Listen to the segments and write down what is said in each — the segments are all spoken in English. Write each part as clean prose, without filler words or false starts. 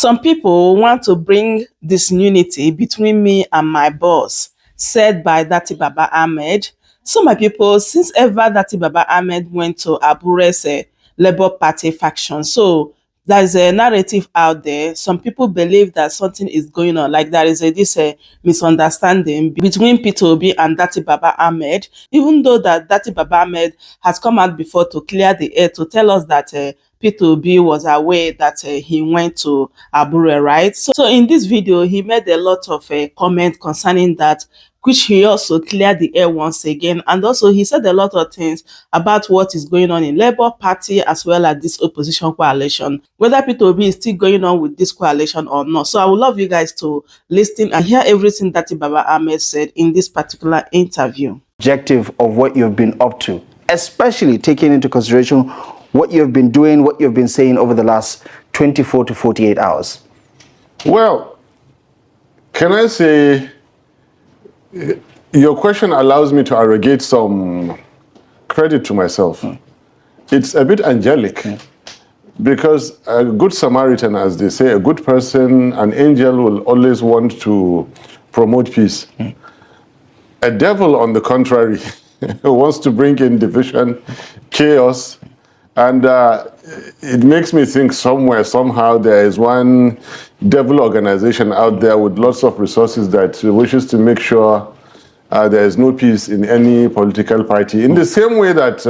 Some people want to bring disunity between me and my boss, said by Datti Baba-Ahmed. So my people, since ever Datti Baba-Ahmed went to Abure's Labour Party faction, so there's a narrative out there. Some people believe that something is going on, like there is this misunderstanding between Peter Obi and Datti Baba-Ahmed, even though that Datti Baba-Ahmed has come out before to clear the air to tell us that Peter Obi was aware that he went to Abure, right? So in this video, he made a lot of comments concerning that, which he also cleared the air once again. And also he said a lot of things about what is going on in Labour Party as well as this opposition coalition, whether Peter Obi is still going on with this coalition or not. So I would love you guys to listen and hear everything that Baba-Ahmed said in this particular interview. Objective of what you've been up to, especially taking into consideration what you've been doing, what you've been saying over the last 24 to 48 hours? Well, can I say, your question allows me to arrogate some credit to myself. It's a bit angelic, because a good Samaritan, as they say, a good person, an angel will always want to promote peace. A devil, on the contrary, wants to bring in division, chaos, and it makes me think somewhere, somehow, there is one devil organization out there with lots of resources that wishes to make sure there is no peace in any political party. In the same way that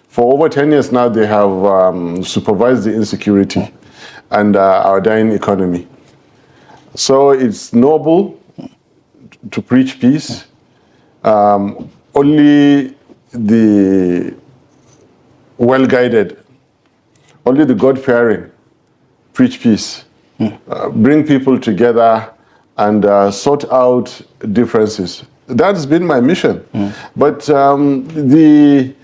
for over 10 years now, they have supervised the insecurity and our dying economy. So it's noble to preach peace. Only the well-guided, only the God-fearing preach peace, bring people together and sort out differences. That's been my mission. But the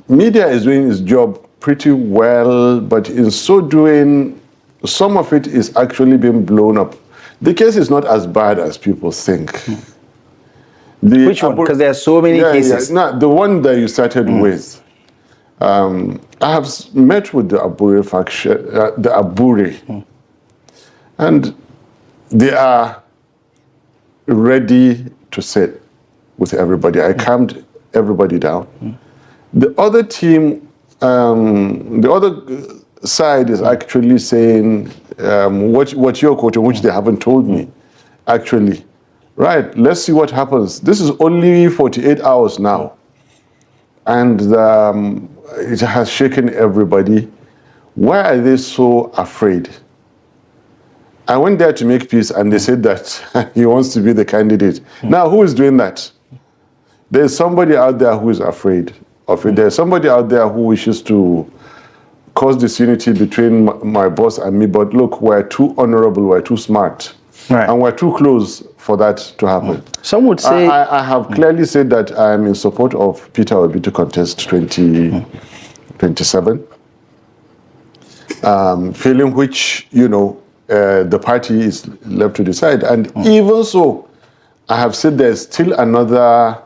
media is doing its job pretty well, but in so doing, some of it is actually being blown up. The case is not as bad as people think. Which one? Because there are so many cases. No, the one that you started with. I have met with the Abure faction, and they are ready to sit with everybody. I calmed everybody down. The other team, the other side is actually saying what you're quoting, which they haven't told me, actually. Right, let's see what happens. This is only 48 hours now. And it has shaken everybody. Why are they so afraid? I went there to make peace and they said that he wants to be the candidate. Now, who is doing that? There's somebody out there who is afraid of it. There's somebody out there who wishes to cause disunity between my boss and me. But look, we're too honorable, we're too smart. Right. And we're too close for that to happen. Some would say... I have clearly said that I am in support of Peter Obi to contest 2027. Failing which, the party is left to decide. And even so, I have said there's still another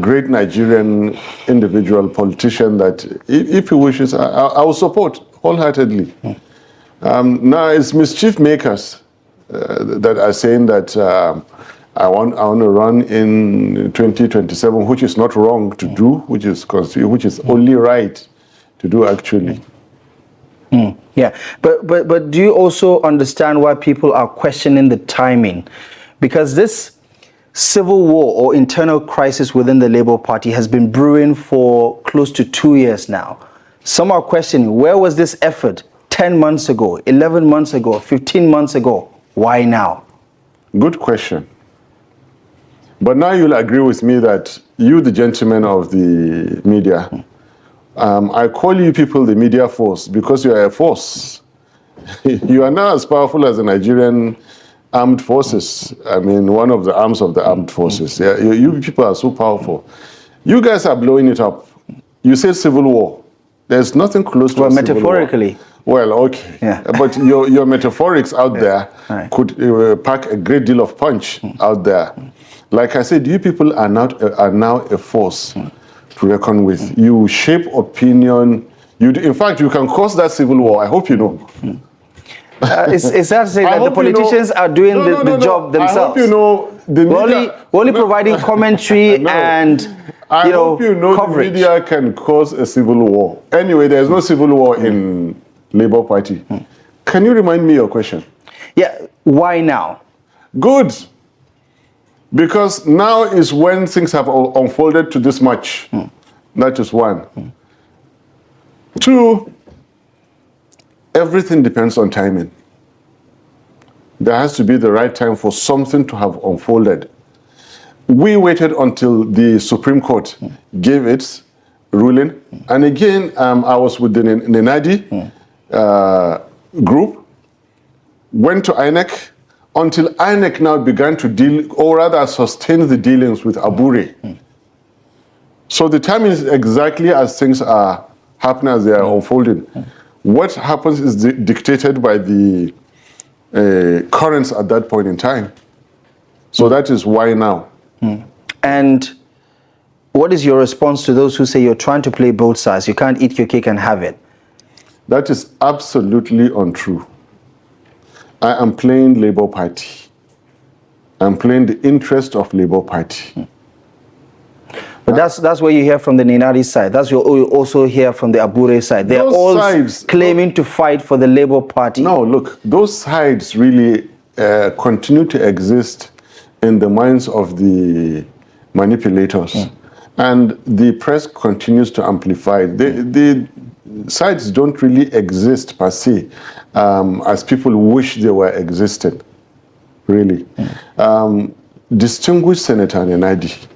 great Nigerian individual politician that, if he wishes, I will support wholeheartedly. Now, it's mischief makers that are saying that I want to run in 2027, which is not wrong to do, which is only right to do, actually. Yeah, but do you also understand why people are questioning the timing? Because this civil war or internal crisis within the Labour Party has been brewing for close to 2 years now. Some are questioning, where was this effort 10 months ago, 11 months ago, 15 months ago? Why now? Good question. But now you'll agree with me that you, the gentleman of the media, I call you people the media force because you are a force. You are now as powerful as the Nigerian armed forces. I mean, one of the arms of the armed forces. Yeah, you people are so powerful. You guys are blowing it up. You said civil war. There's nothing close to a civil war. Metaphorically. Well, okay. Yeah. But your metaphorics out there could pack a great deal of punch out there. Like I said, you people are now a force to reckon with. You shape opinion, In fact, you can cause that civil war. I hope you know. Is that to say I that the hope you know- politicians are doing the job themselves? I hope you know the media. We're only providing commentary No. and I hope you know coverage. the media can cause a civil war. Anyway, there's no civil war in Labour Party. Can you remind me your question? Yeah, why now? Good. Because now is when things have unfolded to this much. That is one. Two, everything depends on timing. There has to be the right time for something to have unfolded. We waited until the Supreme Court gave its ruling. And again, I was with the Nenadi group, went to INEC, until INEC now began to deal, or rather sustain the dealings with Abure. So the timing is exactly as things are happening, as they are unfolding. What happens is dictated by the currents at that point in time. So that is why now. And what is your response to those who say you're trying to play both sides? You can't eat your cake and have it. That is absolutely untrue. I am playing Labour Party. I'm playing the interest of Labour Party. But that's what you hear from the Ninadi side. That's what you also hear from the Abure side. They're Those all sides- claiming to fight for the Labour Party. No, look, those sides really continue to exist in the minds of the manipulators. And the press continues to amplify. The sides don't really exist per se, as people wish they were existing, really. Distinguished Senator Nenadi,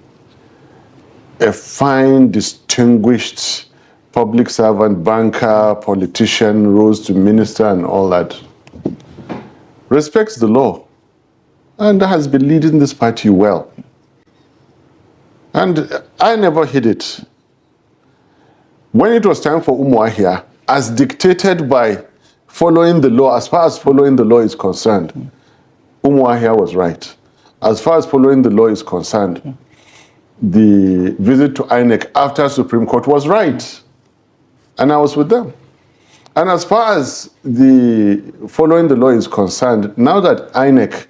a fine, distinguished public servant, banker, politician, rose to minister and all that, respects the law and has been leading this party well. And I never hid it. When it was time for Umuahia, as dictated by following the law, as far as following the law is concerned, Umuahia was right. As far as following the law is concerned, the visit to INEC after Supreme Court was right. And I was with them. And as far as the following the law is concerned, now that INEC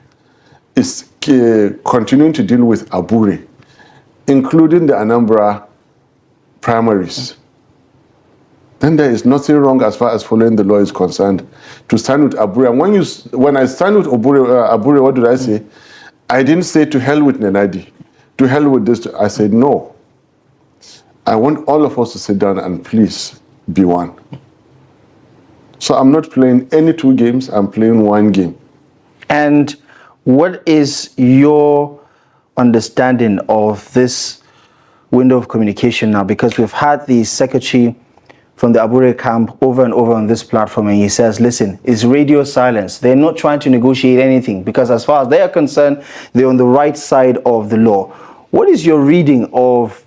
is continuing to deal with Abure, including the Anambra primaries, then there is nothing wrong as far as following the law is concerned to stand with Abure. And when I stand with Abure, what did I say? I didn't say to hell with Nenadi, to hell with this. I said, no. I want all of us to sit down and please be one. So I'm not playing any two games, I'm playing one game. And what is your understanding of this window of communication now? Because we've had the secretary from the Abure camp over and over on this platform, and he says, listen, it's radio silence. They're not trying to negotiate anything because as far as they are concerned, they're on the right side of the law. What is your reading of,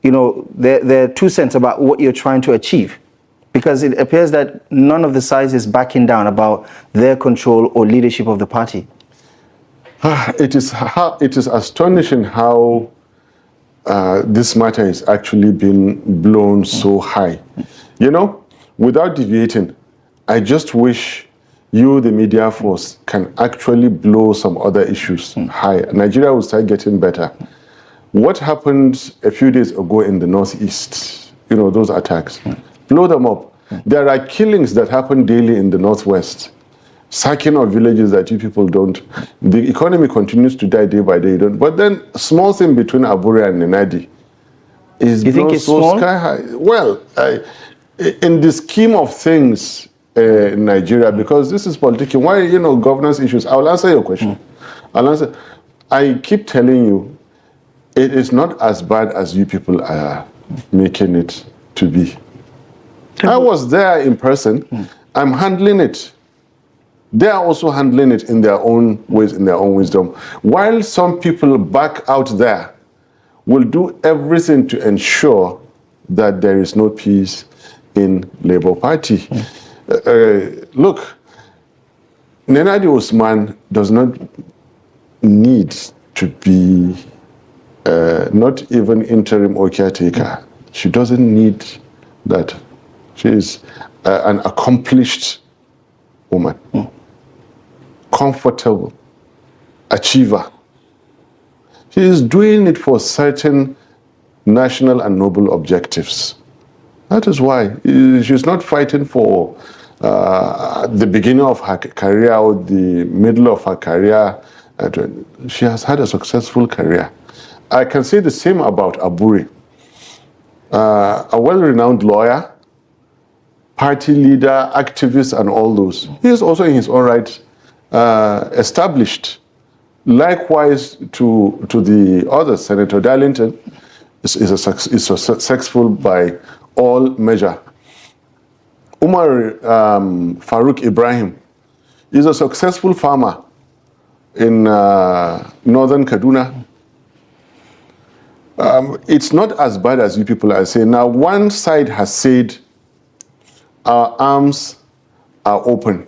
their 2 cents about what you're trying to achieve? Because it appears that none of the sides is backing down about their control or leadership of the party. It is astonishing how this matter is actually being blown so high. Without deviating, I just wish you, the media force, can actually blow some other issues high. Nigeria will start getting better. What happened a few days ago in the Northeast, those attacks, blow them up. There are killings that happen daily in the Northwest. Sacking of villages that you people don't. The economy continues to die day by day. But then, small thing between Abure and Nenadi is you think it's so small? Sky high. Well, in the scheme of things in Nigeria, because this is politics, why governance issues? I will answer your question. I keep telling you, it is not as bad as you people are making it to be. I was there in person. I'm handling it. They are also handling it in their own ways, in their own wisdom. While some people back out there will do everything to ensure that there is no peace in Labour Party. Look, Nenadi Usman does not need to be not even interim or caretaker. She doesn't need that. She is an accomplished woman, comfortable, achiever. She is doing it for certain national and noble objectives. That is why she's not fighting for the beginning of her career or the middle of her career. She has had a successful career. I can say the same about Abure, a well-renowned lawyer, party leader, activist, and all those. He is also in his own right established. Likewise to the other, Senator Darlington is successful by all measure. Umar Farouk Ibrahim is a successful farmer in northern Kaduna. It's not as bad as you people are saying. Now, one side has said our arms are open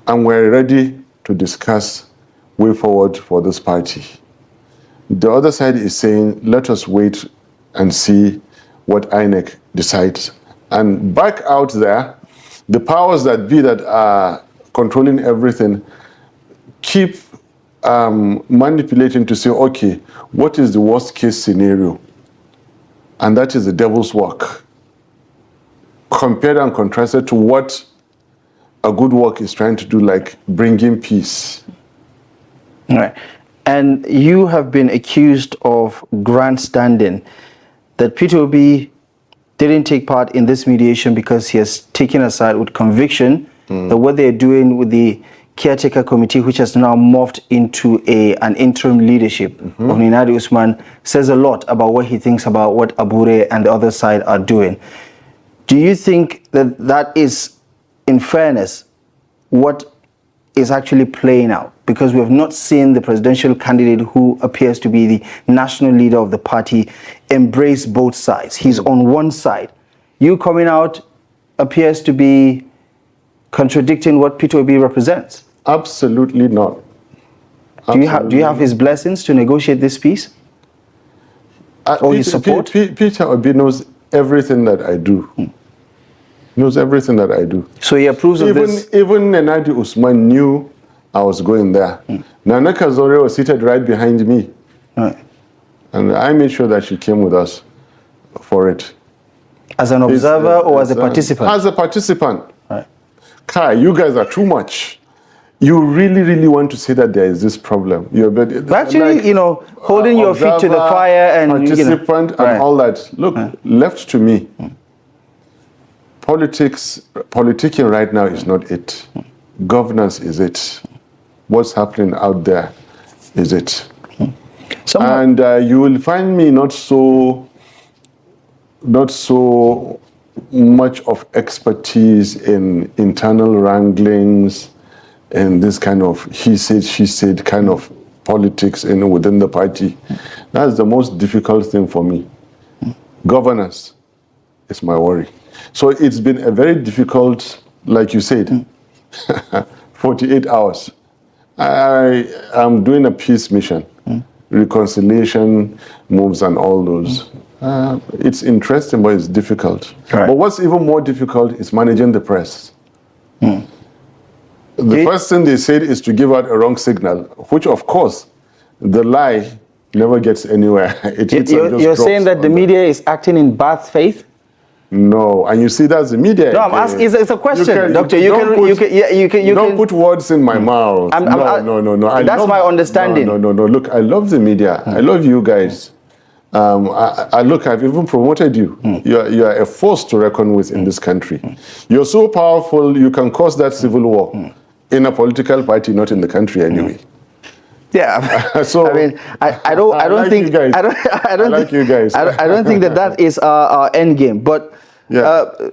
and we're ready to discuss way forward for this party. The other side is saying, let us wait and see what INEC decides. And back out there, the powers that be that are controlling everything keep manipulating to say, okay, what is the worst case scenario? And that is the devil's work. Compared and contrasted to what a good work is trying to do, like bringing peace. All right. And you have been accused of grandstanding, that Peter Obi didn't take part in this mediation because he has taken a side with conviction that what they're doing with the caretaker committee, which has now morphed into an interim leadership of Ninadi Usman, says a lot about what he thinks about what Abure and the other side are doing. Do you think that that is, in fairness, what is actually playing out? Because we have not seen the presidential candidate who appears to be the national leader of the party embrace both sides. He's on one side. You coming out appears to be contradicting what Peter Obi represents. Absolutely not. Do you have his blessings to negotiate this peace? Or his support? Peter Obi knows everything that I do. Knows everything that I do. So he approves of this? Even Ninadi Usman knew I was going there. Nana Kazore was seated right behind me. Right. And I made sure that she came with us for it. As an observer or as a participant? As a participant. Right. Kai, you guys are too much. You really, really want to say that there is this problem. But actually, like, you know, holding your feet to the fire and participant and all that. Look, left to me, politicking right now is not it. Governance is it. What's happening out there is it. And you will find me not so much of expertise in internal wranglings and this kind of he said, she said kind of politics within the party. That's the most difficult thing for me. Governance is my worry. So it's been a very difficult, like you said, 48 hours. I am doing a peace mission, reconciliation moves and all those. It's interesting, but it's difficult. Right. But what's even more difficult is managing the press. The first thing they said is to give out a wrong signal, which of course, the lie never gets anywhere. You're saying that the media is acting in bad faith? No, and you see that's the media. No, I'm asking. It's a question, Doctor. You don't put words in my mouth. No. That's my understanding. No. Look, I love the media. I love you guys. I've even promoted you. You are a force to reckon with in this country. You're so powerful. You can cause that civil war in a political party, not in the country anyway. Yeah, so I mean, I don't think that is our end game. But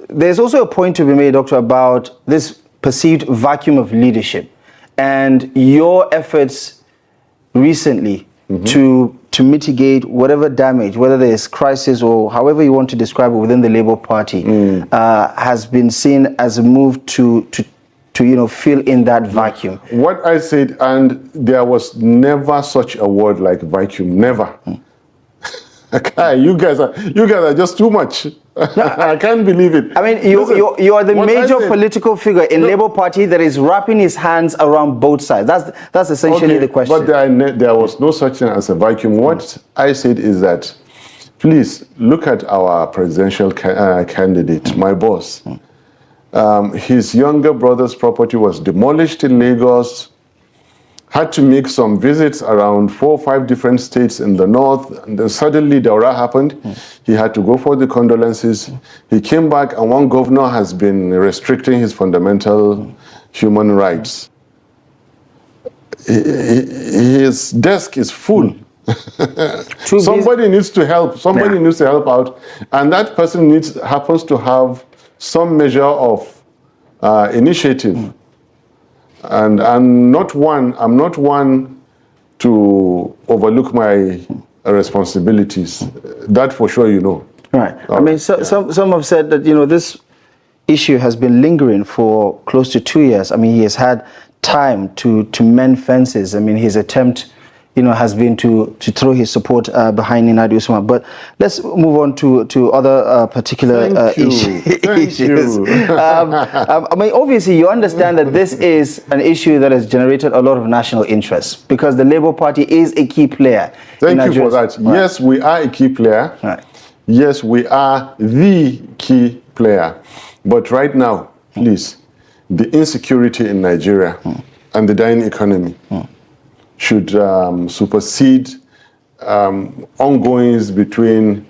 there's also a point to be made, Doctor, about this perceived vacuum of leadership and your efforts recently to mitigate whatever damage, whether there's crisis or however you want to describe it within the Labour Party, has been seen as a move to fill in that vacuum. What I said, and there was never such a word like vacuum, never. You guys are just too much. I can't believe it. I mean, Listen, you are the what I major said- political figure in Labour Party that is wrapping his hands around both sides. That's essentially the question. But there was no such thing as a vacuum. What I said is that, please look at our presidential candidate, my boss. His younger brother's property was demolished in Lagos. Had to make some visits around 4 or 5 different states in the north, and then suddenly Daura happened. He had to go for the condolences. He came back, and one governor has been restricting his fundamental human rights. His desk is full. Somebody needs to help. Somebody needs to help out, and that person happens to have some measure of initiative. And I'm not one to overlook my responsibilities. That for sure, you know. Right. I mean, some have said that, you know, this issue has been lingering for close to 2 years. I mean, he has had time to mend fences. I mean, his attempt, you know, has been to throw his support behind Nnamdi Usman. But let's move on to other particular issues. I mean, obviously, you understand that this is an issue that has generated a lot of national interest because the Labour Party is a key player. Thank you for that. Right. Yes, we are a key player. Right. Yes, we are the key player. But right now, please, the insecurity in Nigeria and the dying economy should supersede ongoings between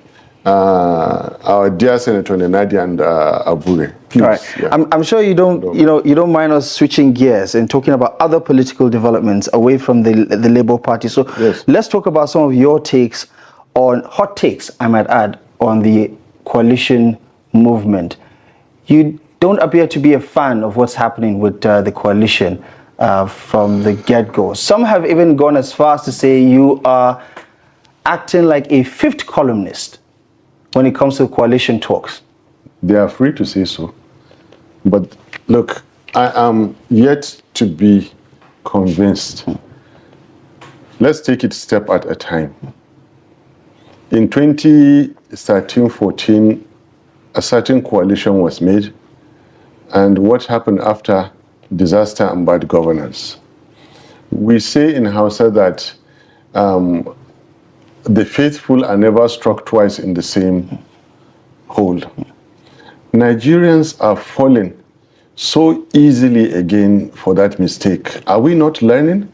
our dear Senator Nnamdi and Abure. Please, right. Yeah. I'm sure you don't mind us switching gears and talking about other political developments away from the Labour Party. So let's talk about some of your takes on hot takes, I might add, on the coalition movement. You don't appear to be a fan of what's happening with the coalition. From the get-go. Some have even gone as far as to say you are acting like a fifth columnist when it comes to coalition talks. They are free to say so. But look, I am yet to be convinced. Let's take it step at a time. In 2013-14, a certain coalition was made. And what happened after? Disaster and bad governance. We say in Hausa that the faithful are never struck twice in the same hole. Nigerians are falling so easily again for that mistake. Are we not learning?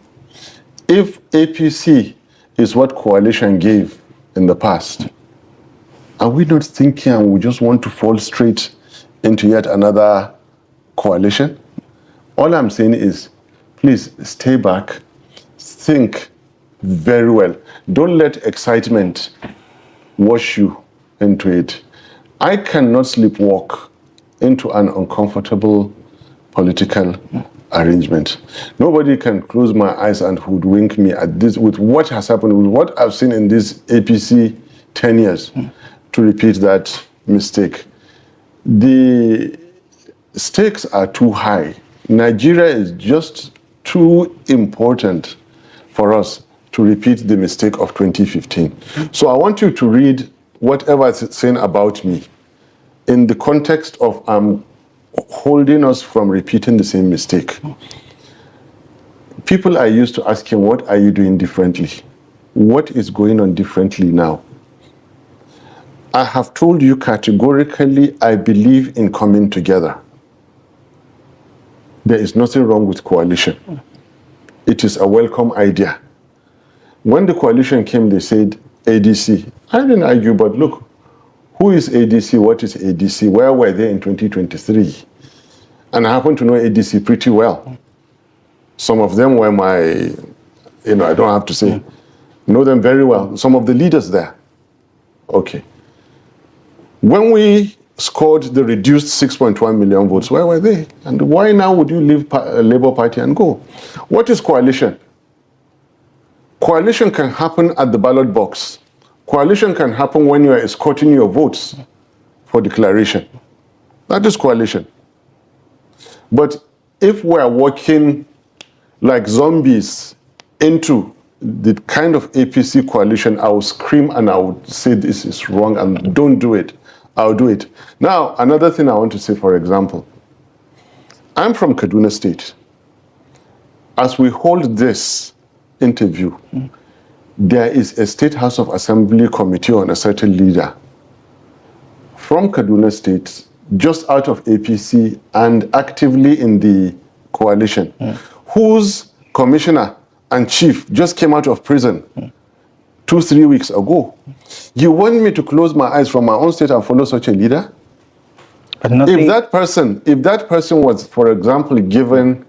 If APC is what coalition gave in the past, are we not thinking and we just want to fall straight into yet another coalition? All I'm saying is, please stay back, think very well. Don't let excitement wash you into it. I cannot sleepwalk into an uncomfortable political arrangement. Nobody can close my eyes and hoodwink me at this with what has happened, with what I've seen in this APC 10 years, to repeat that mistake. The stakes are too high. Nigeria is just too important for us to repeat the mistake of 2015. So I want you to read whatever it's saying about me in the context of holding us from repeating the same mistake. People are used to asking, what are you doing differently? What is going on differently now? I have told you categorically, I believe in coming together. There is nothing wrong with coalition. It is a welcome idea. When the coalition came, they said ADC. I didn't argue, but look, who is ADC? What is ADC? Where were they in 2023? And I happen to know ADC pretty well. Some of them were my, I don't have to say, know them very well. Some of the leaders there. Okay. When we scored the reduced 6.1 million votes, where were they? And why now would you leave Labour Party and go? What is coalition? Coalition can happen at the ballot box. Coalition can happen when you are escorting your votes for declaration. That is coalition. But if we are working like zombies into the kind of APC coalition, I will scream and I would say this is wrong and don't do it. I'll do it. Now, another thing I want to say, for example, I'm from Kaduna State. As we hold this interview, there is a State House of Assembly committee on a certain leader from Kaduna State, just out of APC and actively in the coalition, whose commissioner and chief just came out of prison 2-3 weeks ago. You want me to close my eyes from my own state and follow such a leader? But nothing... If that person was, for example, given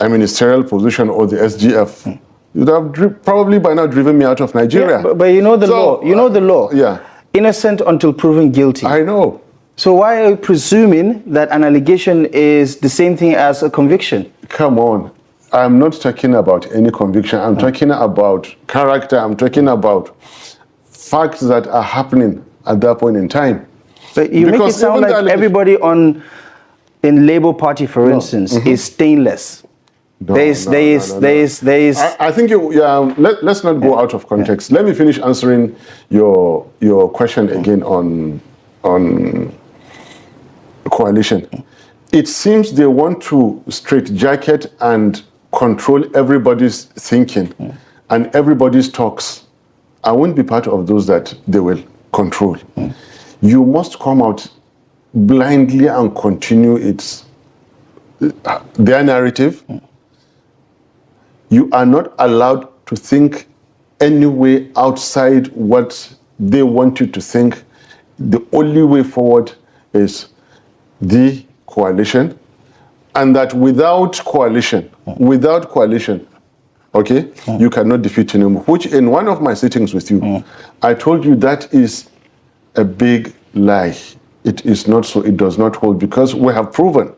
a ministerial position or the SGF, you'd have probably by now driven me out of Nigeria. Yeah, but you know the law. You know the law. Yeah. Innocent until proven guilty. I know. So why are you presuming that an allegation is the same thing as a conviction? Come on. I'm not talking about any conviction. I'm talking about character. I'm talking about facts that are happening at that point in time. But you make it sound like everybody in Labour Party, for instance, is stainless. No, I think let's not go out of context. Let me finish answering your question again on coalition. It seems they want to straitjacket and control everybody's thinking and everybody's talks. I won't be part of those that they will control. You must come out blindly and continue their narrative. You are not allowed to think any way outside what they want you to think. The only way forward is the coalition, and that without coalition, okay, you cannot defeat Tinubu, which in one of my sittings with you, I told you that is a big lie. It is not so, it does not hold, because we have proven,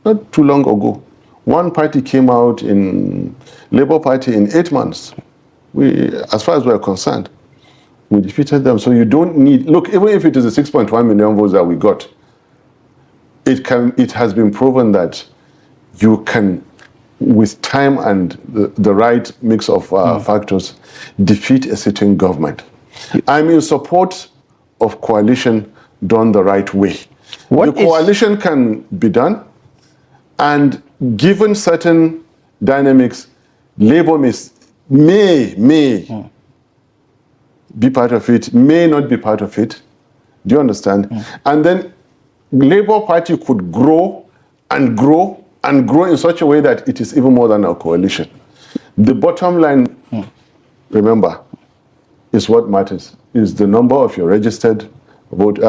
not too long ago, one party came out in Labour Party in 8 months. As far as we're concerned, we defeated them. So you don't need, look, even if it is the 6.1 million votes that we got, it has been proven that you can, with time and the right mix of factors, defeat a sitting government. I'm in support of coalition done the right way. The coalition can be done, and given certain dynamics, Labour may be part of it, may not be part of it. Do you understand? And then Labour Party could grow and grow and grow in such a way that it is even more than a coalition. The bottom line, remember, is what matters, is the number of your registered vote,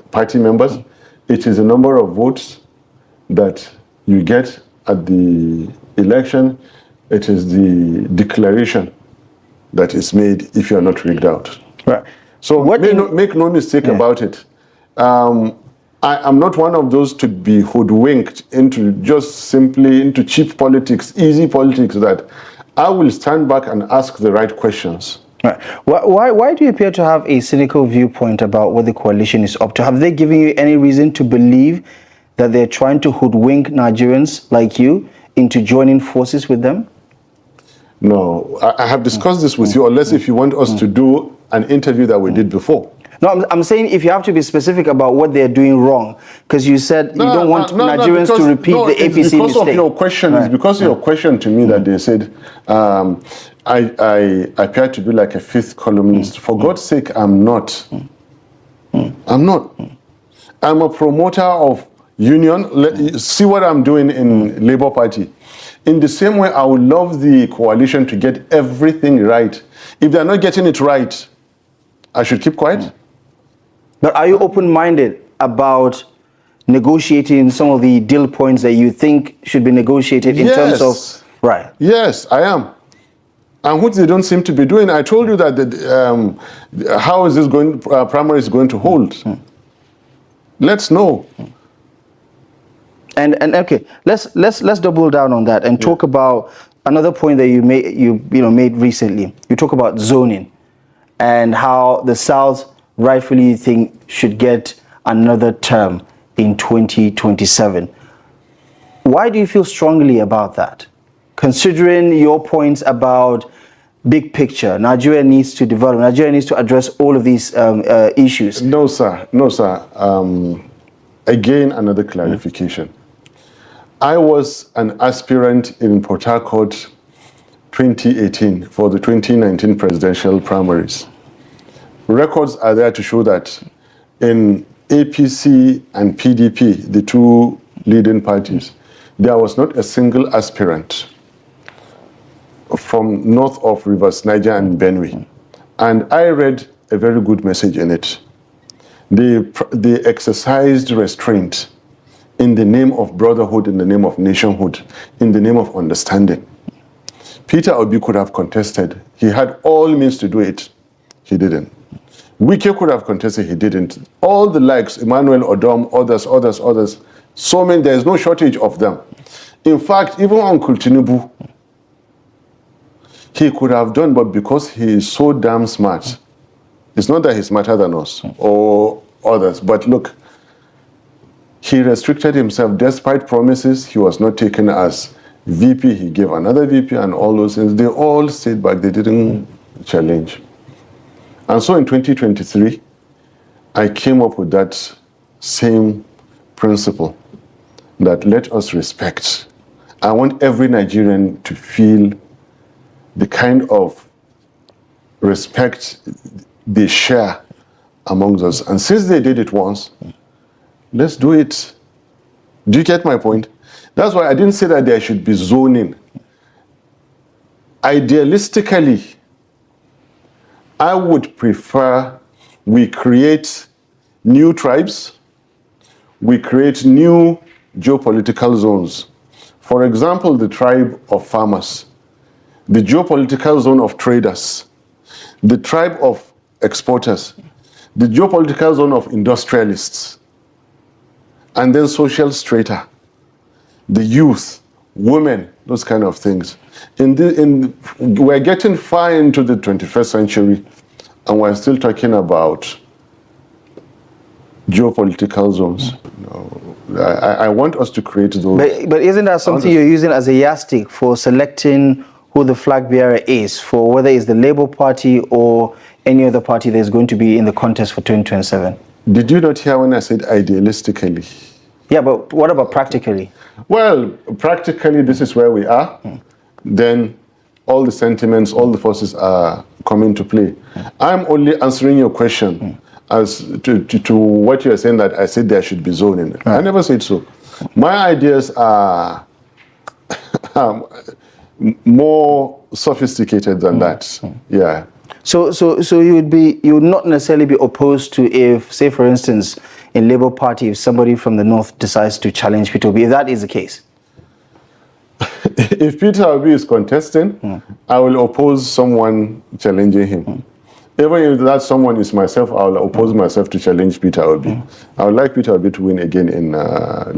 party members. It is the number of votes that you get at the election. It is the declaration that is made if you are not rigged out. Right. So make no mistake about it. I am not one of those to be hoodwinked into cheap politics, easy politics, that I will stand back and ask the right questions. Right. Why do you appear to have a cynical viewpoint about what the coalition is up to? Have they given you any reason to believe that they're trying to hoodwink Nigerians like you into joining forces with them? No, I have discussed this with you, unless if you want us to do an interview that we did before. No, I'm saying if you have to be specific about what they're doing wrong, because you said you don't want Nigerians to repeat the APC mistake. Because of your question, it's because of your question to me that they said I appear to be like a fifth columnist. For God's sake, I'm not. I'm not. I'm a promoter of union. See what I'm doing in Labour Party. In the same way, I would love the coalition to get everything right. If they're not getting it right, I should keep quiet. But are you open-minded about negotiating some of the deal points that you think should be negotiated in terms of... Right. Yes, I am. And which they don't seem to be doing. I told you that how is this primary is going to hold. Let's know. And okay, let's double down on that and talk about another point that you made recently. You talk about zoning and how the South rightfully think should get another term in 2027. Why do you feel strongly about that? Considering your points about big picture. Nigeria needs to develop. Nigeria needs to address all of these issues. No, sir. No, sir. Again, another clarification. I was an aspirant in Port Harcourt 2018 for the 2019 presidential primaries. Records are there to show that in APC and PDP, the two leading parties, there was not a single aspirant from north of rivers Niger and Benue. And I read a very good message in it. They exercised restraint in the name of brotherhood, in the name of nationhood, in the name of understanding. Peter Obi could have contested. He had all means to do it. He didn't. Wike could have contested. He didn't. All the likes, Emmanuel Odom, others. So many, there is no shortage of them. In fact, even Uncle Tinubu, he could have done, but because he is so damn smart, it's not that he's smarter than us or others, but look, he restricted himself despite promises. He was not taken as VP. He gave another VP and all those things. They all stayed back. They didn't challenge. And so in 2023, I came up with that same principle that let us respect. I want every Nigerian to feel the kind of respect they share amongst us. And since they did it once, let's do it. Do you get my point? That's why I didn't say that there should be zoning. Idealistically, I would prefer we create new tribes, we create new geopolitical zones. For example, the tribe of farmers, the geopolitical zone of traders, the tribe of exporters, the geopolitical zone of industrialists, and then social strata, the youth, women, those kind of things. We're getting far into the 21st century, and we're still talking about geopolitical zones. I want us to create those. But isn't that something you're using as a yardstick for selecting who the flag bearer is, for whether it's the Labour Party or any other party that's going to be in the contest for 2027? Did you not hear when I said idealistically? Yeah, but what about practically? Well, practically, this is where we are. Then all the sentiments, all the forces are coming to play. I'm only answering your question as to what you're saying, that I said there should be zoning. Right. I never said so. My ideas are more sophisticated than that. Yeah. So you would not necessarily be opposed to, if, say, for instance, in Labour Party, if somebody from the north decides to challenge Peter Obi, if that is the case? If Peter Obi is contesting, I will oppose someone challenging him. Even if that someone is myself, I will oppose myself to challenge Peter Obi. I would like Peter Obi to win again in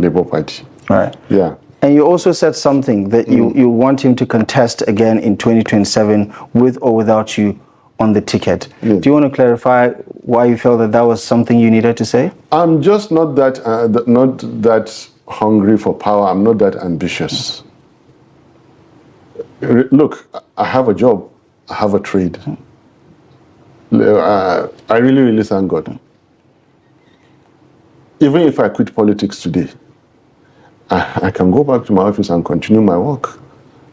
Labour Party. Right. Yeah. And you also said something that you want him to contest again in 2027 with or without you on the ticket. Yes. Do you want to clarify why you felt that was something you needed to say? I'm just not that hungry for power. I'm not that ambitious. Look, I have a job. I have a trade. I really thank God. Even if I quit politics today, I can go back to my office and continue my work.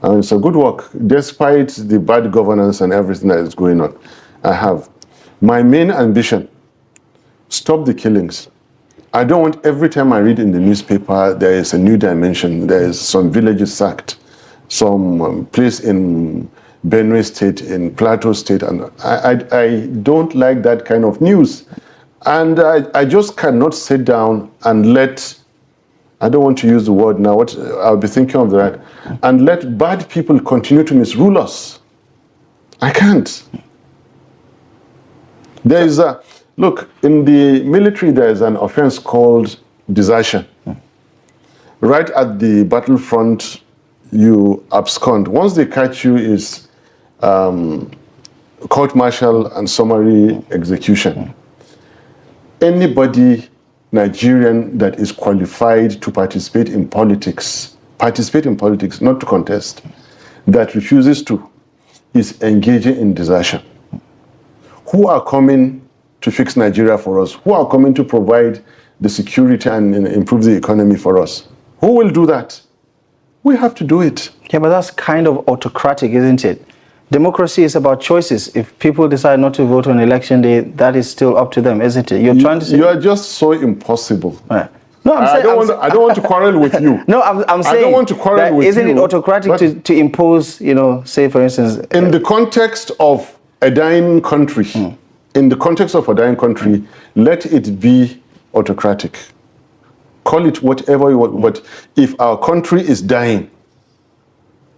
And it's a good work, despite the bad governance and everything that is going on. I have. My main ambition, stop the killings. I don't want every time I read in the newspaper, there is a new dimension. There is some villages sacked, some place in Benue State, in Plateau State. And I don't like that kind of news. And I just cannot sit down and let, I don't want to use the word now, I'll be thinking of that, and let bad people continue to misrule us. I can't. There is look, in the military, there is an offense called desertion. Right at the battlefront, you abscond. Once they catch you, is court-martial and summary execution. Anybody Nigerian that is qualified to participate in politics, not to contest, that refuses to, is engaging in desertion. Who are coming to fix Nigeria for us? Who are coming to provide the security and improve the economy for us? Who will do that? We have to do it. Yeah, but that's kind of autocratic, isn't it? Democracy is about choices. If people decide not to vote on election day, that is still up to them, isn't it? You're trying to say... You are just so impossible. Right. No, I don't want to quarrel with you. No, I'm saying... I don't want to quarrel with you. Isn't it autocratic to impose, you know, say for instance... In the context of a dying country, let it be autocratic. Call it whatever you want, but if our country is dying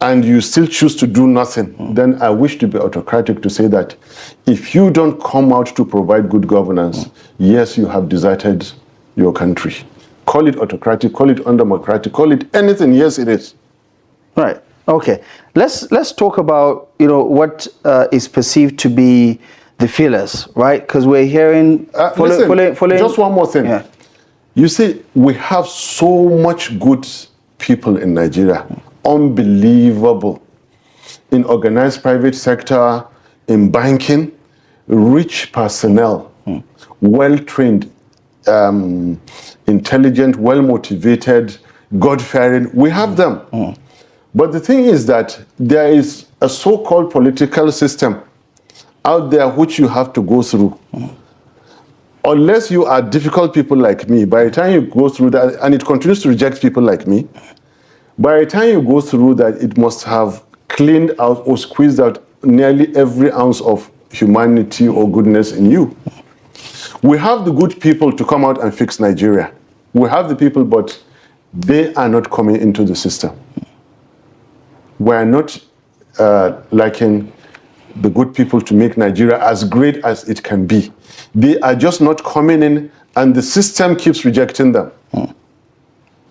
and you still choose to do nothing, then I wish to be autocratic to say that if you don't come out to provide good governance, yes, you have deserted your country. Call it autocratic, call it undemocratic, call it anything, yes, it is. Right, okay. Let's talk about, you know, what is perceived to be the fillers, right? Because we're hearing... Listen, just one more thing. Yeah. You see, we have so much good people in Nigeria. Unbelievable. In organized private sector, in banking, rich personnel, well-trained, intelligent, well-motivated, God-fearing. We have them. But the thing is that there is a so-called political system out there which you have to go through. Unless you are difficult people like me, by the time you go through that, and it continues to reject people like me, by the time you go through that, it must have cleaned out or squeezed out nearly every ounce of humanity or goodness in you. We have the good people to come out and fix Nigeria. We have the people, but they are not coming into the system. We are not liking the good people to make Nigeria as great as it can be. They are just not coming in, and the system keeps rejecting them.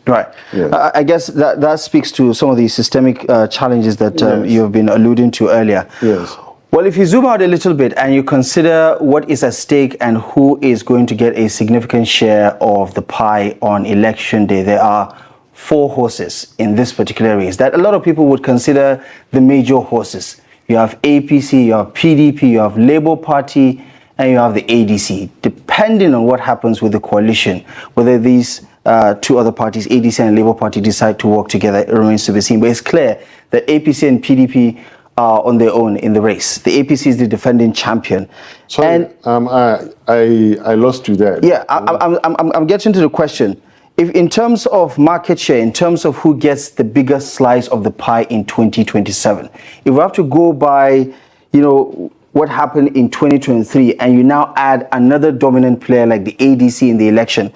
Right. Yeah. I guess that speaks to some of the systemic challenges that Yes. you have been alluding to earlier. Yes. Well, if you zoom out a little bit and you consider what is at stake and who is going to get a significant share of the pie on election day, there are 4 horses in this particular race that a lot of people would consider the major horses. You have APC, you have PDP, you have Labour Party, and you have the ADC. Depending on what happens with the coalition, whether these 2 other parties, ADC and Labour Party, decide to work together, it remains to be seen. But it's clear that APC and PDP are on their own in the race. The APC is the defending champion. Sorry, and I lost you there. yeah, I'm getting to the question. If in terms of market share, in terms of who gets the biggest slice of the pie in 2027, if we have to go by, you know, what happened in 2023, and you now add another dominant player like the ADC in the election,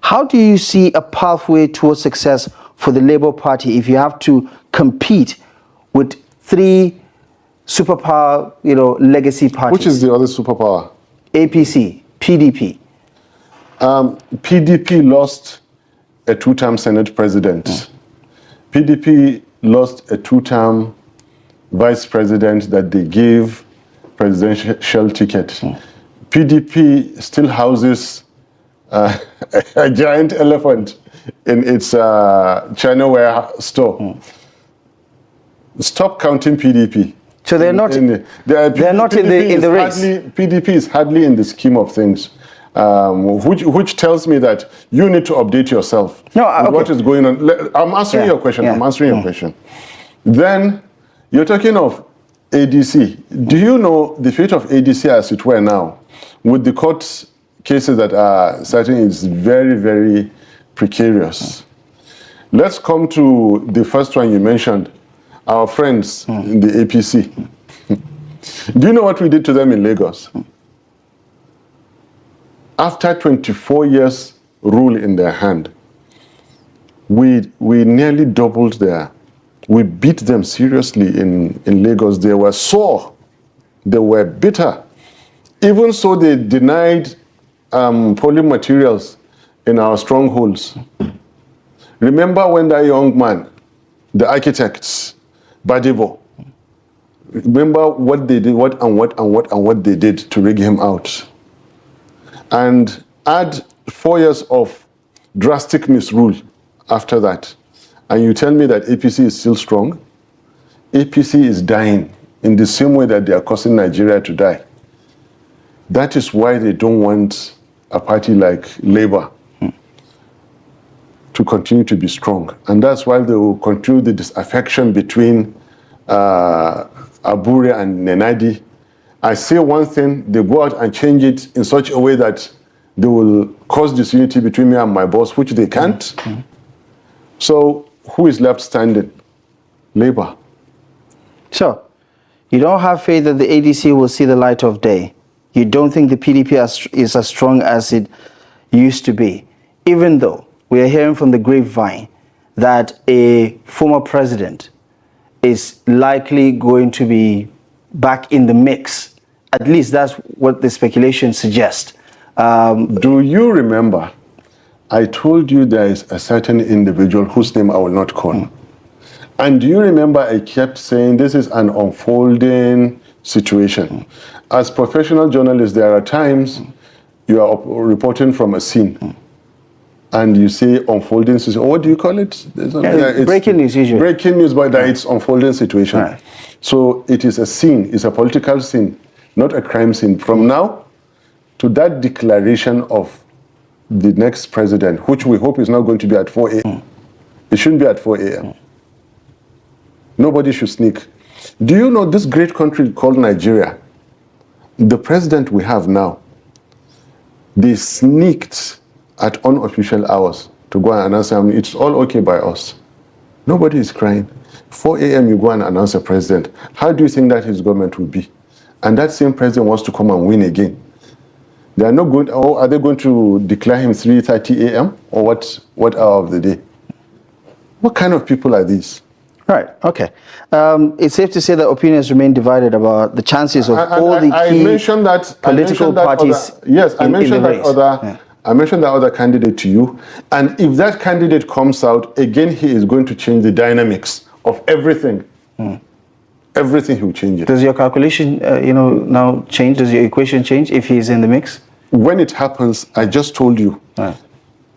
how do you see a pathway towards success for the Labour Party if you have to compete with 3 superpower, you know, legacy parties? Which is the other superpower? APC, PDP. PDP lost a 2-term Senate president. PDP lost a 2-term vice president that they gave presidential ticket. PDP still houses a giant elephant in its Chinaware store. Stop counting PDP. So they're not. They're not in the race. PDP is hardly in the scheme of things, which tells me that you need to update yourself. No, with okay. what is going on. I'm answering your question. Yeah. I'm answering your question. Then you're talking of ADC. Do you know the fate of ADC as it were now, with the court cases that are starting? Is very, very precarious. Let's come to the first one you mentioned. Our friends in the APC. Do you know what we did to them in Lagos? After 24 years rule in their hand, we nearly doubled we beat them seriously in Lagos. They were sore. They were bitter. Even so, they denied polling materials in our strongholds. Remember when that young man, the architects, Badebo, remember what they did, what they did to rig him out. And add 4 years of drastic misrule after that. And you tell me that APC is still strong? APC is dying. in the same way that they are causing Nigeria to die. That is why they don't want a party like Labour to continue to be strong. And that's why they will continue the disaffection between Abure and Nenadi. I say one thing, they go out and change it in such a way that they will cause disunity between me and my boss, which they can't. So who is left standing? Labour. So, you don't have faith that the ADC will see the light of day. You don't think the PDP is as strong as it used to be, even though we are hearing from the grapevine that a former president is likely going to be back in the mix. At least that's what the speculation suggests. Do you remember, I told you there is a certain individual whose name I will not call. And do you remember I kept saying this is an unfolding situation. As professional journalists, there are times you are reporting from a scene and you say unfolding situation. What do you call it? It's breaking news usually. Breaking news, but it's unfolding situation. Right. So it is a scene, it's a political scene, not a crime scene. From now to that declaration of the next president, which we hope is not going to be at 4 a.m. It shouldn't be at 4 a.m. Nobody should sneak. Do you know this great country called Nigeria, the president we have now, they sneaked at unofficial hours to go and announce, it's all okay by us. Nobody is crying. 4 a.m. you go and announce a president. How do you think that his government will be? And that same president wants to come and win again. They are not going to, or are they going to declare him 3:30 a.m. or what hour of the day? What kind of people are these? Right, okay. It's safe to say that opinions remain divided about the chances of all the key political parties. I mentioned that other candidate to you. And if that candidate comes out, again, he is going to change the dynamics of everything. Everything he will change it. Does your calculation, now change? Does your equation change if he is in the mix? When it happens, I just told you,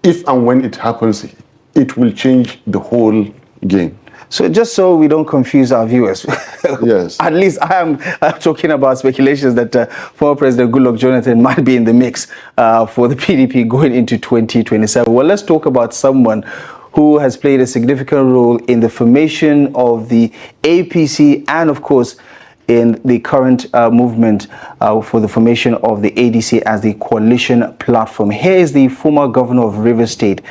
if and when it happens, it will change the whole game. So just so we don't confuse our viewers, yes. At least I'm talking about speculations that former President Goodluck Jonathan might be in the mix for the PDP going into 2027. Well, let's talk about someone who has played a significant role in the formation of the APC and, of course, in the current movement for the formation of the ADC as the coalition platform. Here is the former governor of Rivers State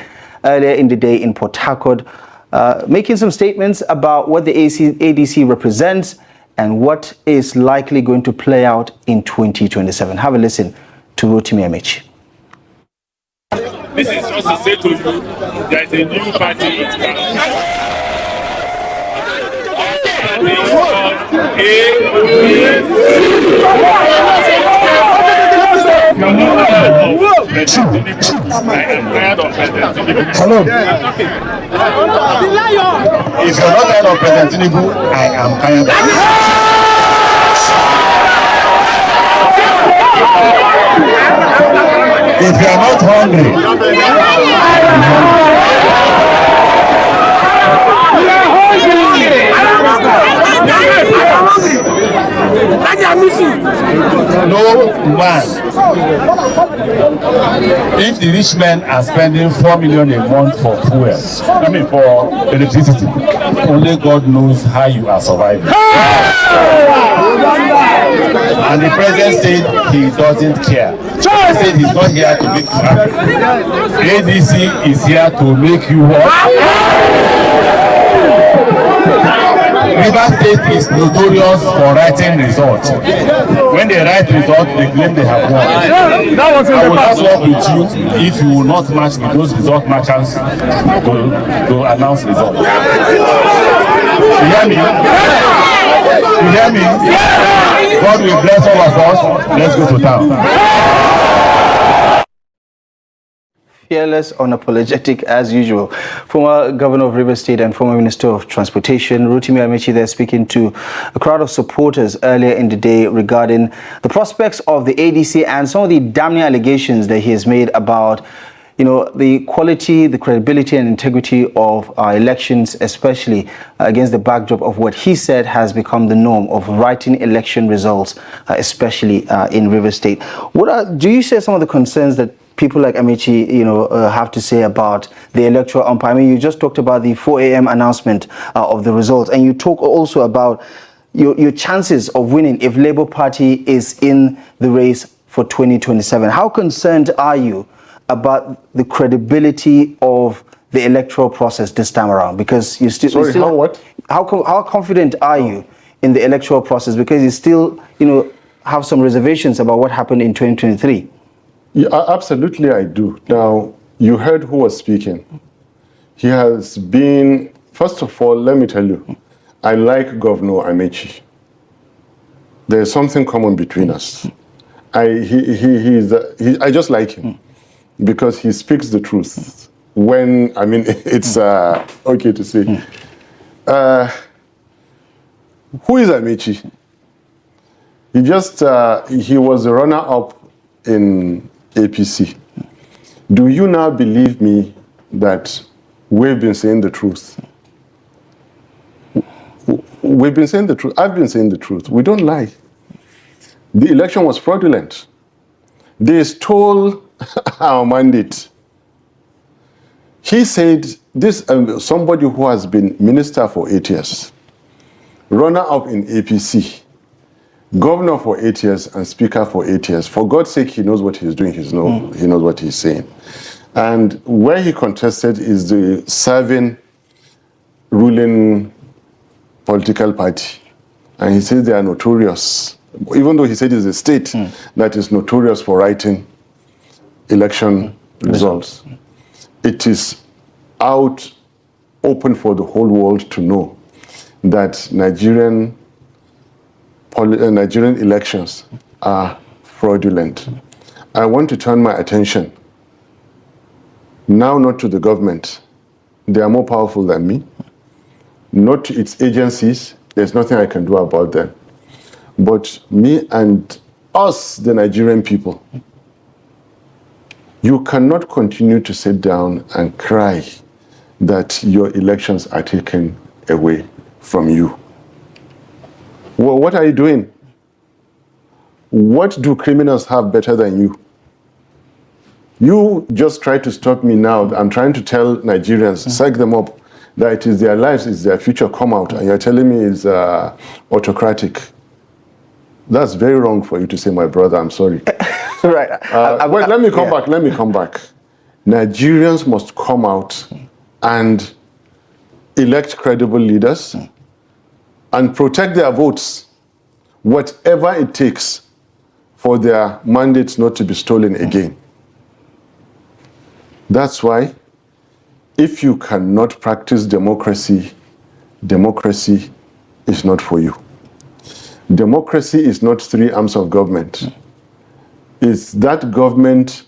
earlier in the day in Port Harcourt, making some statements about what the ADC represents and what is likely going to play out in 2027. Have a listen to Rotimi Amechi. This is just to say to you, there is a new party in town. Hello. If you're not tired of President Tinubu, I am tired of If you are not hungry, no man. If the rich men are spending 4 million a month for fuel, for electricity, only God knows how you are surviving. And the president said he doesn't care. He said he's not here to make you happy. ADC is here to make you what? Rivers State is notorious for writing results. When they write results, they claim they have won. I will not work with you if you will not match with those result matchers to announce results. You hear me? You hear me? God will bless all of us. Let's go to town. Fearless, unapologetic as usual. Former Governor of Rivers State and former Minister of Transportation, Rotimi Amechi, there speaking to a crowd of supporters earlier in the day regarding the prospects of the ADC and some of the damning allegations that he has made about the quality, the credibility and integrity of our elections, especially against the backdrop of what he said has become the norm of writing election results, especially in Rivers State. Do you share some of the concerns that people like Amaechi, have to say about the electoral umpire? I mean, you just talked about the 4 a.m. announcement of the results, and you talk also about your chances of winning if Labour Party is in the race for 2027. How concerned are you about the credibility of the electoral process this time around? Because you still... Sorry, how what? How confident are you in the electoral process? Because you still, have some reservations about what happened in 2023. Yeah, absolutely I do. Now, you heard who was speaking. He has been... First of all, let me tell you, I like Governor Amaechi. There's something common between us. I just like him because he speaks the truth. It's okay to say. Who is Amaechi? He was a runner-up in APC. Do you now believe me that we've been saying the truth? We've been saying the truth. I've been saying the truth. We don't lie. The election was fraudulent. They stole our mandate. He said, somebody who has been minister for 8 years, runner-up in APC, governor for 8 years, and speaker for 8 years. For God's sake, he knows what he's doing. He knows what he's saying. And where he contested is the serving ruling political party. And he says they are notorious, even though he said it's a state that is notorious for writing election results. It is out open for the whole world to know that Nigerian elections are fraudulent. I want to turn my attention now not to the government. They are more powerful than me. Not to its agencies. There's nothing I can do about them. But me and us, the Nigerian people, you cannot continue to sit down and cry that your elections are taken away from you. Well, what are you doing? What do criminals have better than you? You just try to stop me now. I'm trying to tell Nigerians, psych them up, that it is their lives, it's their future come out, and you're telling me it's autocratic. That's very wrong for you to say, my brother. I'm sorry. Right. Let me come back. Nigerians must come out and elect credible leaders and protect their votes, whatever it takes for their mandates not to be stolen again. That's why if you cannot practice democracy, democracy is not for you. Democracy is not 3 arms of government. It's that government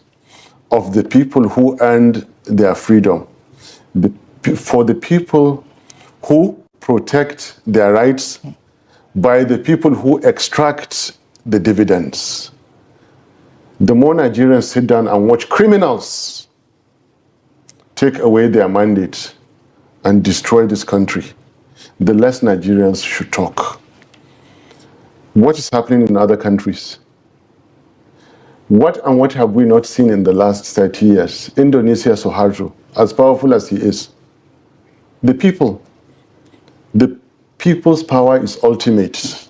of the people who earned their freedom, for the people who protect their rights by the people who extract the dividends. The more Nigerians sit down and watch criminals take away their mandate and destroy this country, the less Nigerians should talk. What is happening in other countries? What have we not seen in the last 30 years? Indonesia, Suharto, as powerful as he is. The people's power is ultimate.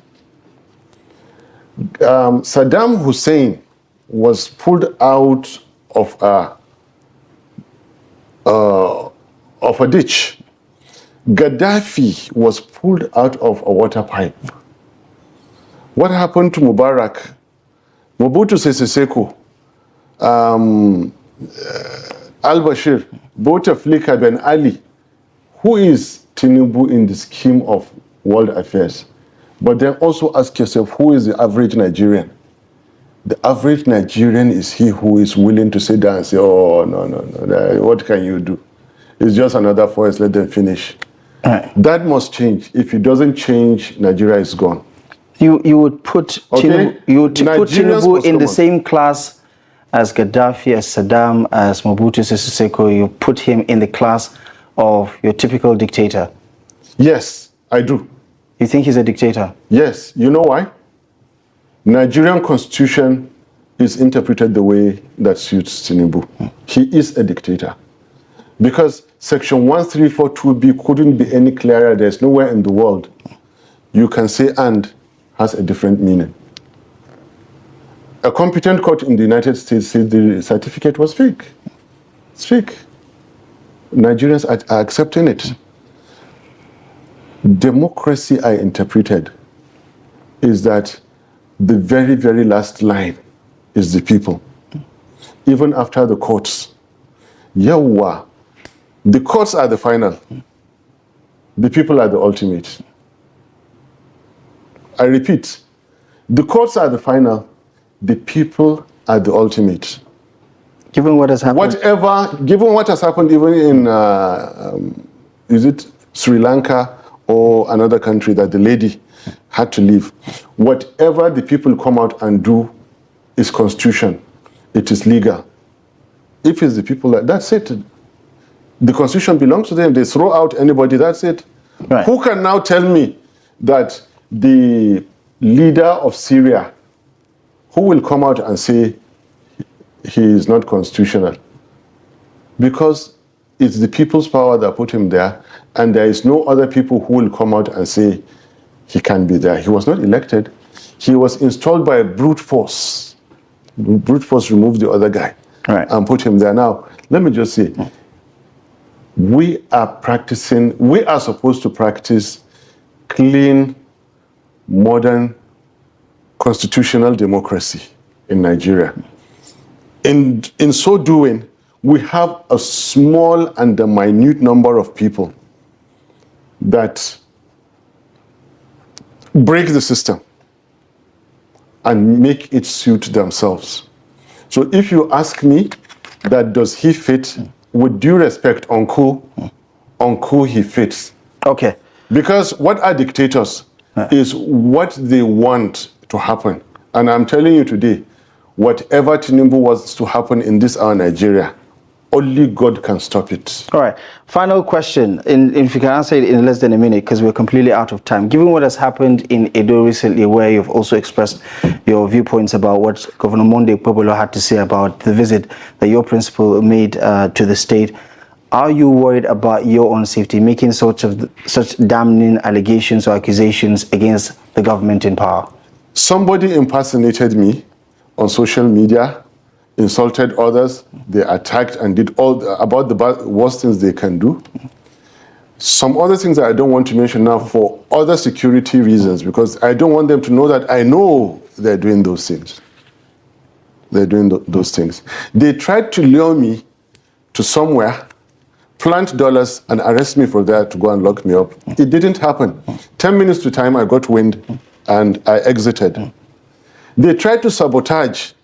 Saddam Hussein was pulled out of a ditch. Gaddafi was pulled out of a water pipe. What happened to Mubarak? Mobutu Sese Seko, al-Bashir, Bouteflika Ben Ali. Who is Tinubu in the scheme of world affairs? But then also ask yourself, who is the average Nigerian? The average Nigerian is he who is willing to sit down and say, oh, no, what can you do? It's just another forest, let them finish. Right. That must change. If it doesn't change, Nigeria is gone. You would put Tinubu in the same class as Gaddafi, as Saddam, as Mobutu Sese Seko, you put him in the class of your typical dictator? Yes, I do. You think he's a dictator? Yes. You know why? Nigerian constitution is interpreted the way that suits Tinubu. He is a dictator. Because section 1342B couldn't be any clearer. There's nowhere in the world you can say "and" has a different meaning. A competent court in the United States said the certificate was fake. It's fake. Nigerians are accepting it. Democracy, I interpreted, is that the very, very last line is the people. Even after the courts. Yawwa. The courts are the final. The people are the ultimate. I repeat, the courts are the final. The people are the ultimate. Given what has happened? Given what has happened even in, is it Sri Lanka or another country that the lady had to leave, whatever the people come out and do is constitution. It is legal. If it's the people, that's it. The constitution belongs to them. They throw out anybody, that's it. Right. Who can now tell me that the leader of Syria, who will come out and say he is not constitutional? Because it's the people's power that put him there, and there is no other people who will come out and say he can be there. He was not elected. He was installed by brute force. Brute force removed the other guy, right, and put him there. Now, let me just say, we are supposed to practice clean, modern, constitutional democracy in Nigeria. In so doing, we have a small and a minute number of people that break the system and make it suit themselves. So if you ask me that does he fit, with due respect, Uncle, he fits. Okay. Because what are dictators is what they want to happen. And I'm telling you today, whatever Tinubu wants to happen in this our Nigeria, only God can stop it. All right. Final question, if you can answer it in less than a minute, because we're completely out of time. Given what has happened in Edo recently, where you've also expressed your viewpoints about what Governor Monday Pobolo had to say about the visit that your principal made to the state, are you worried about your own safety, making such damning allegations or accusations against the government in power? Somebody impersonated me on social media, insulted others, they attacked and did about the worst things they can do. Some other things that I don't want to mention now for other security reasons, because I don't want them to know that I know they're doing those things. They're doing those things. They tried to lure me to somewhere, plant dollars and arrest me for that to go and lock me up. It didn't happen. 10 minutes to time, I got wind and I exited. They tried to sabotage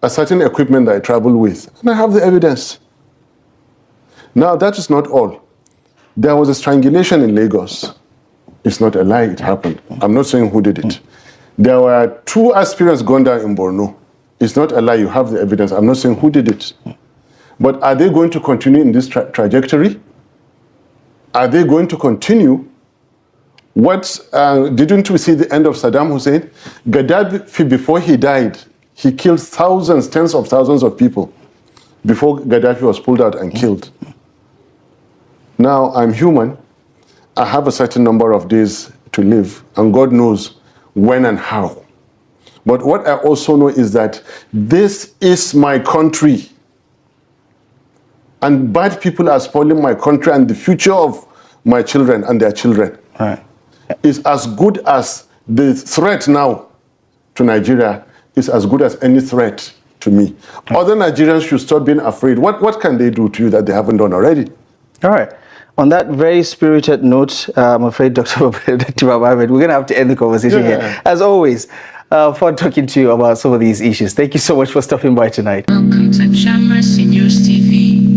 a certain equipment that I travel with, and I have the evidence. Now, that is not all. There was a strangulation in Lagos. It's not a lie, it happened. I'm not saying who did it. There were 2 aspirants gone down in Borno. It's not a lie, you have the evidence. I'm not saying who did it. But are they going to continue in this trajectory? Are they going to continue? Didn't we see the end of Saddam Hussein? Gaddafi, before he died, he killed thousands, tens of thousands of people before Gaddafi was pulled out and killed. Now, I'm human. I have a certain number of days to live, and God knows when and how. But what I also know is that this is my country. And bad people are spoiling my country and the future of my children and their children. Right. Is as good as the threat now to Nigeria is as good as any threat to me. Other Nigerians should stop being afraid. What can they do to you that they haven't done already? All right. On that very spirited note, I'm afraid, Datti Baba-Ahmed, we're going to have to end the conversation here. As always, fun talking to you about some of these issues. Thank you so much for stopping by tonight. Welcome to Shamras in News TV.